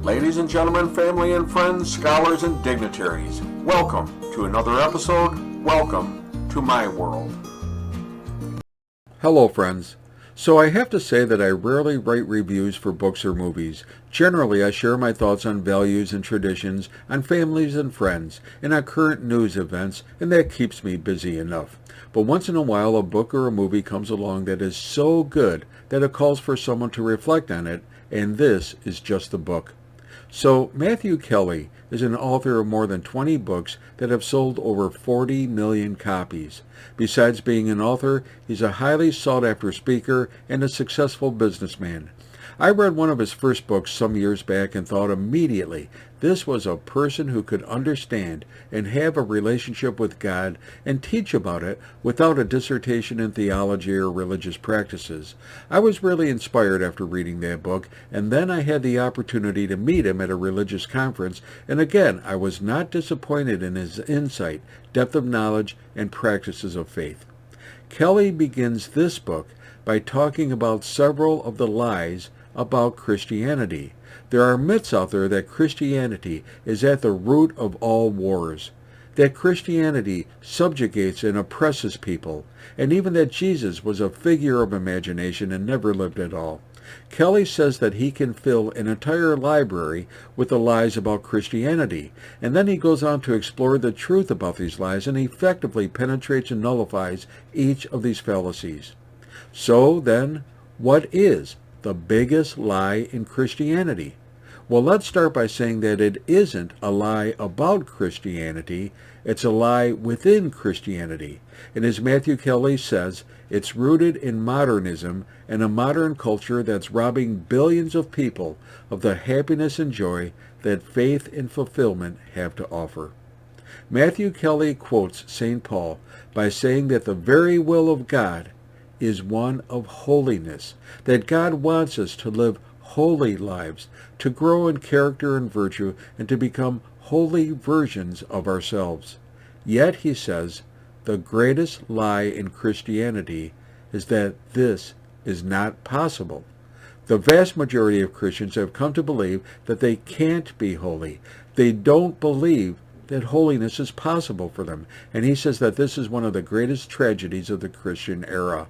Ladies and gentlemen, family and friends, scholars and dignitaries, welcome to another episode. Welcome to my world. Hello, friends. So I have to say that I rarely write reviews for books or movies. Generally, I share my thoughts on values and traditions, on families and friends, and on current news events, and that keeps me busy enough. But once in a while, a book or a movie comes along that is so good that it calls for someone to reflect on it, and this is just the book. So Matthew Kelly is an author of more than 20 books that have sold over 40 million copies. Besides being an author, he's a highly sought-after speaker and a successful businessman. I read one of his first books some years back and thought immediately this was a person who could understand and have a relationship with God and teach about it without a dissertation in theology or religious practices. I was really inspired after reading that book, and then I had the opportunity to meet him at a religious conference, and again I was not disappointed in his insight, depth of knowledge, and practices of faith. Kelly begins this book by talking about several of the lies about Christianity. There are myths out there that Christianity is at the root of all wars, that Christianity subjugates and oppresses people, and even that Jesus was a figure of imagination and never lived at all. Kelly says that he can fill an entire library with the lies about Christianity, and then he goes on to explore the truth about these lies and effectively penetrates and nullifies each of these fallacies. So then, what is the biggest lie in Christianity? Well, let's start by saying that it isn't a lie about Christianity, it's a lie within Christianity. And as Matthew Kelly says, it's rooted in modernism and a modern culture that's robbing billions of people of the happiness and joy that faith and fulfillment have to offer. Matthew Kelly quotes St. Paul by saying that the very will of God is one of holiness, that God wants us to live holy lives, to grow in character and virtue, and to become holy versions of ourselves. Yet, he says, the greatest lie in Christianity is that this is not possible. The vast majority of Christians have come to believe that they can't be holy. They don't believe that holiness is possible for them, and he says that this is one of the greatest tragedies of the Christian era.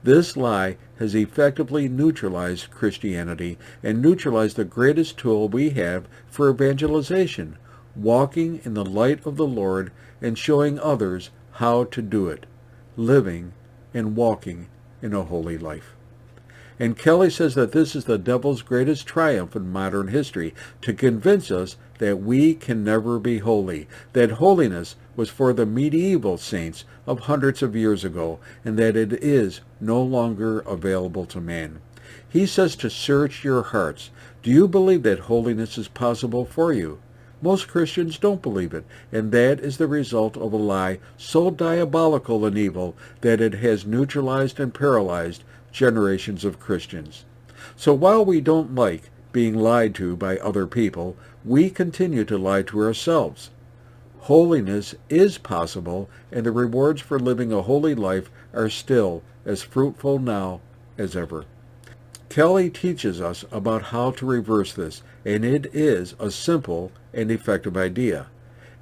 This lie has effectively neutralized Christianity and neutralized the greatest tool we have for evangelization, walking in the light of the Lord and showing others how to do it, living and walking in a holy life. And Kelly says that this is the devil's greatest triumph in modern history, to convince us that we can never be holy, that holiness was for the medieval saints of hundreds of years ago, and that it is no longer available to man. He says to search your hearts. Do you believe that holiness is possible for you? Most Christians don't believe it, and that is the result of a lie so diabolical and evil that it has neutralized and paralyzed generations of Christians. So while we don't like being lied to by other people, we continue to lie to ourselves. Holiness is possible, and the rewards for living a holy life are still as fruitful now as ever. Kelly teaches us about how to reverse this, and it is a simple and effective idea.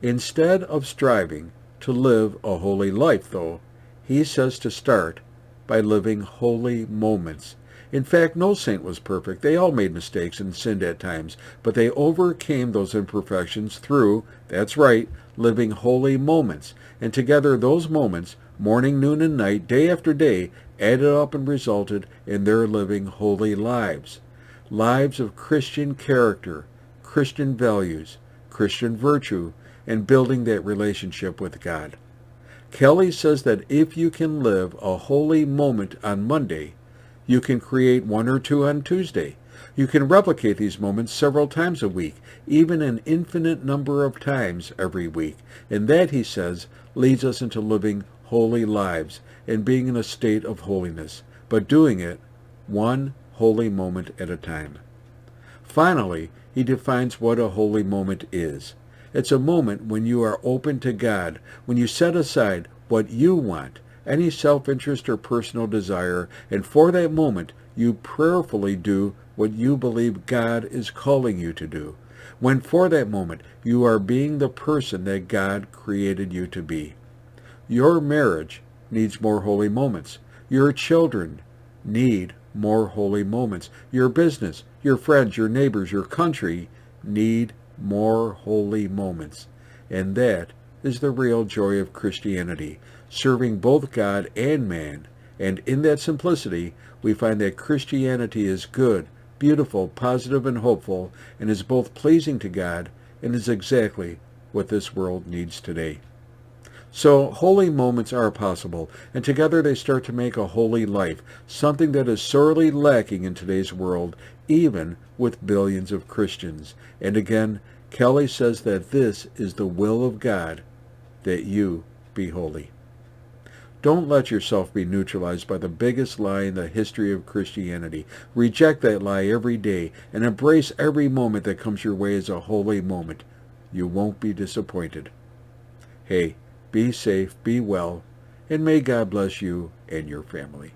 Instead of striving to live a holy life, though, he says to start by living holy moments. In fact, no saint was perfect. They all made mistakes and sinned at times, but they overcame those imperfections through, that's right, living holy moments. And together those moments, morning, noon, and night, day after day, added up and resulted in their living holy lives. Lives of Christian character, Christian values, Christian virtue, and building that relationship with God. Kelly says that if you can live a holy moment on Monday, you can create one or two on Tuesday. You can replicate these moments several times a week, even an infinite number of times every week. And that, he says, leads us into living holy lives and being in a state of holiness, but doing it one holy moment at a time. Finally, he defines what a holy moment is. It's a moment when you are open to God, when you set aside what you want, any self-interest or personal desire, and for that moment you prayerfully do what you believe God is calling you to do, when for that moment you are being the person that God created you to be. Your marriage needs more holy moments. Your children need more holy moments. Your business, your friends, your neighbors, your country need more holy moments. And that is the real joy of Christianity, serving both God and man. And in that simplicity, we find that Christianity is good, beautiful, positive, and hopeful, and is both pleasing to God and is exactly what this world needs today. So holy moments are possible, and together they start to make a holy life, something that is sorely lacking in today's world, even with billions of Christians. And again, Kelly says that this is the will of God, that you be holy. Don't let yourself be neutralized by the biggest lie in the history of Christianity. Reject that lie every day and embrace every moment that comes your way as a holy moment. You won't be disappointed. Hey, be safe, be well, and may God bless you and your family.